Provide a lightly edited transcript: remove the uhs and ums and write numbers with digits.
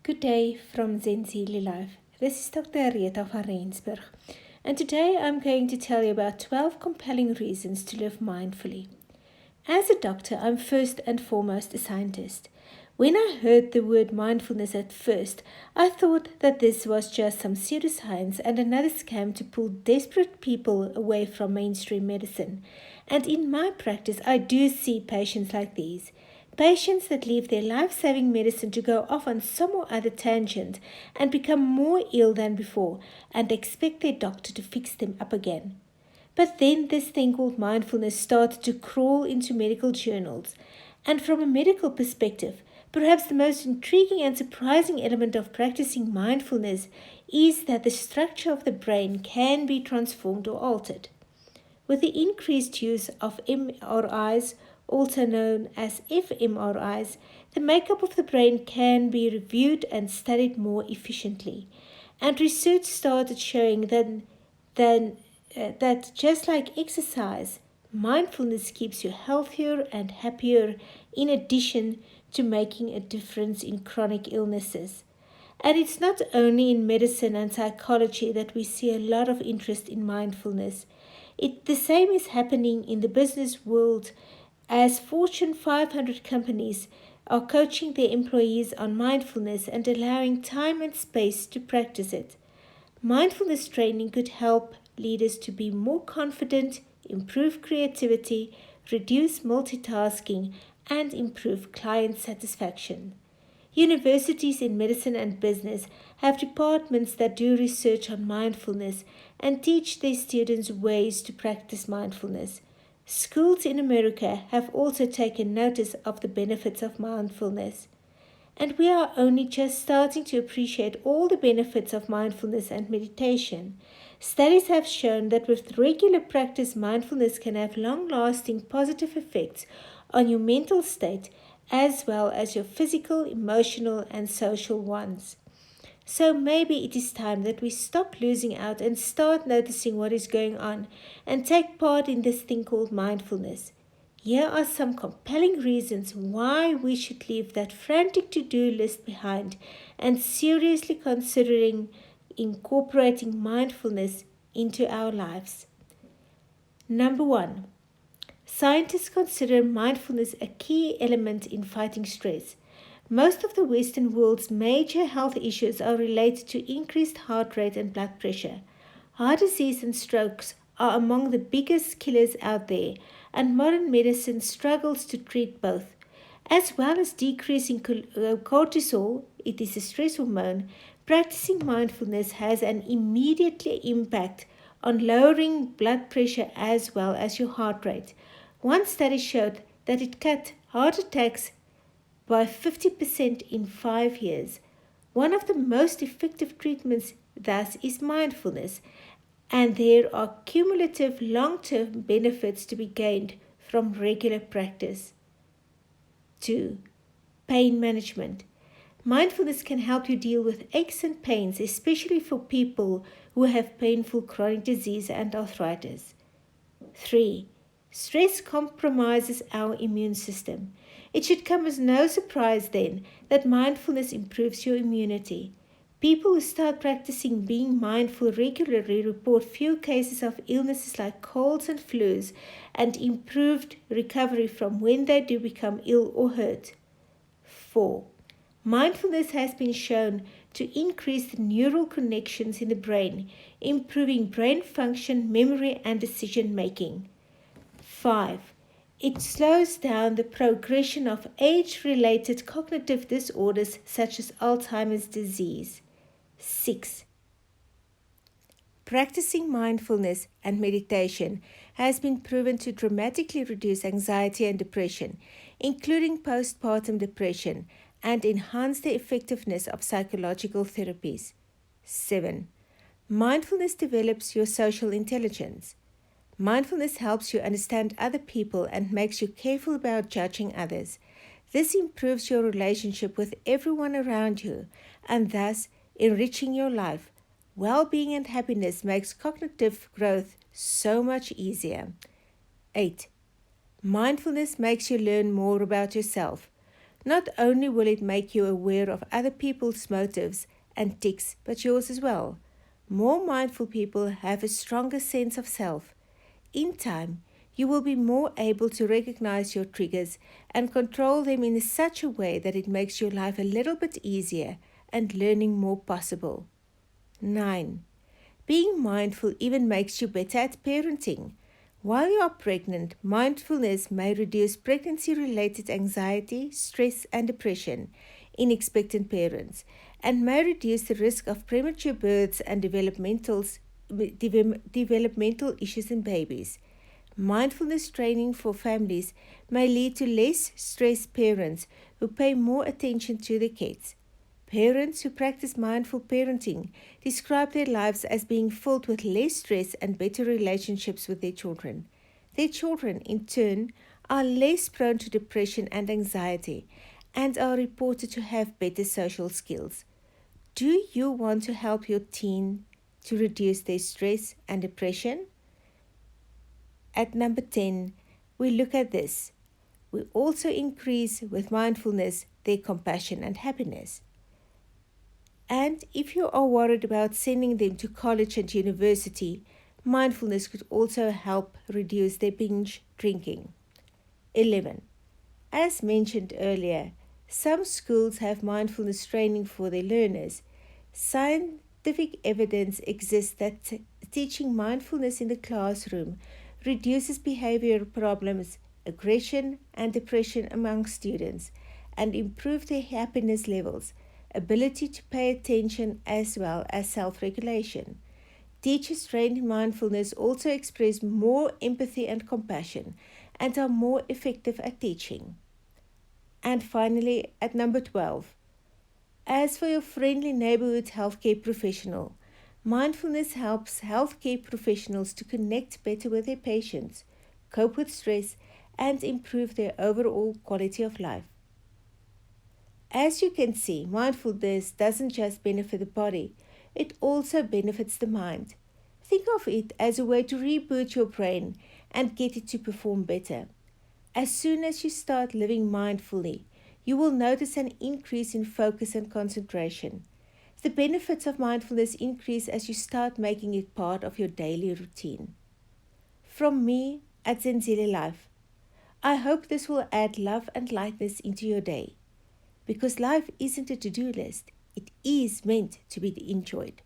Good day from Zenzile Life. This is Dr. Rita van Rensburg, and today I'm going to tell you about 12 compelling reasons to live mindfully. As a doctor, I'm first and foremost a scientist. When I heard the word mindfulness at first, I thought that this was just some pseudo-science and another scam to pull desperate people away from mainstream medicine. And in my practice, I do see patients like these. Patients that leave their life-saving medicine to go off on some or other tangent and become more ill than before and expect their doctor to fix them up again. But then this thing called mindfulness started to crawl into medical journals. And from a medical perspective, perhaps the most intriguing and surprising element of practicing mindfulness is that the structure of the brain can be transformed or altered. With the increased use of MRIs, also known as fMRIs, the makeup of the brain can be reviewed and studied more efficiently. And research started showing that just like exercise, mindfulness keeps you healthier and happier in addition to making a difference in chronic illnesses. And it's not only in medicine and psychology that we see a lot of interest in mindfulness. The same is happening in the business world as Fortune 500 companies are coaching their employees on mindfulness and allowing time and space to practice it. Mindfulness training could help leaders to be more confident, improve creativity, reduce multitasking, and improve client satisfaction. Universities in medicine and business have departments that do research on mindfulness and teach their students ways to practice mindfulness. Schools in America have also taken notice of the benefits of mindfulness. And we are only just starting to appreciate all the benefits of mindfulness and meditation. Studies have shown that with regular practice, mindfulness can have long-lasting positive effects on your mental state as well as your physical, emotional, and social ones. So maybe it is time that we stop losing out and start noticing what is going on and take part in this thing called mindfulness. Here are some compelling reasons why we should leave that frantic to-do list behind and seriously considering incorporating mindfulness into our lives. Number 1. Scientists consider mindfulness a key element in fighting stress. Most of the Western world's major health issues are related to increased heart rate and blood pressure. Heart disease and strokes are among the biggest killers out there, and modern medicine struggles to treat both. As well as decreasing cortisol, it is a stress hormone, practicing mindfulness has an immediate impact on lowering blood pressure as well as your heart rate. One study showed that it cut heart attacks by 50% in 5 years. One of the most effective treatments, thus, is mindfulness, and there are cumulative long-term benefits to be gained from regular practice. 2. Pain management. Mindfulness can help you deal with aches and pains, especially for people who have painful chronic disease and arthritis. 3. Stress compromises our immune system. It should come as no surprise then that mindfulness improves your immunity. People who start practicing being mindful regularly report few cases of illnesses like colds and flus and improved recovery from when they do become ill or hurt. 4. Mindfulness has been shown to increase the neural connections in the brain, improving brain function, memory, and decision making. 5. It slows down the progression of age-related cognitive disorders such as Alzheimer's disease. 6. Practicing mindfulness and meditation has been proven to dramatically reduce anxiety and depression, including postpartum depression, and enhance the effectiveness of psychological therapies. 7. Mindfulness develops your social intelligence. Mindfulness helps you understand other people and makes you careful about judging others. This improves your relationship with everyone around you and thus enriching your life. Well-being and happiness makes cognitive growth so much easier. 8. Mindfulness makes you learn more about yourself. Not only will it make you aware of other people's motives and tics, but yours as well. More mindful people have a stronger sense of self. In time, you will be more able to recognize your triggers and control them in such a way that it makes your life a little bit easier and learning more possible. 9. Being mindful even makes you better at parenting. While you are pregnant, mindfulness may reduce pregnancy-related anxiety, stress, and depression in expectant parents, and may reduce the risk of premature births and developmental issues in babies. Mindfulness training for families may lead to less stressed parents who pay more attention to their kids. Parents who practice mindful parenting describe their lives as being filled with less stress and better relationships with their children. Their children, in turn, are less prone to depression and anxiety and are reported to have better social skills. Do you want to help your teen to reduce their stress and depression? At number 10, we look at this. We also increase with mindfulness their compassion and happiness. And if you are worried about sending them to college and university, mindfulness could also help reduce their binge drinking. 11. As mentioned earlier, some schools have mindfulness training for their learners. Scientific evidence exists that teaching mindfulness in the classroom reduces behavioral problems, aggression, and depression among students, and improves their happiness levels, ability to pay attention, as well as self-regulation. Teachers trained in mindfulness also express more empathy and compassion and are more effective at teaching. And finally, at number 12, as for your friendly neighborhood healthcare professional, mindfulness helps healthcare professionals to connect better with their patients, cope with stress, and improve their overall quality of life. As you can see, mindfulness doesn't just benefit the body, it also benefits the mind. Think of it as a way to reboot your brain and get it to perform better. As soon as you start living mindfully, you will notice an increase in focus and concentration. The benefits of mindfulness increase as you start making it part of your daily routine. From me at Zenzile Life, I hope this will add love and lightness into your day. Because life isn't a to-do list, it is meant to be enjoyed.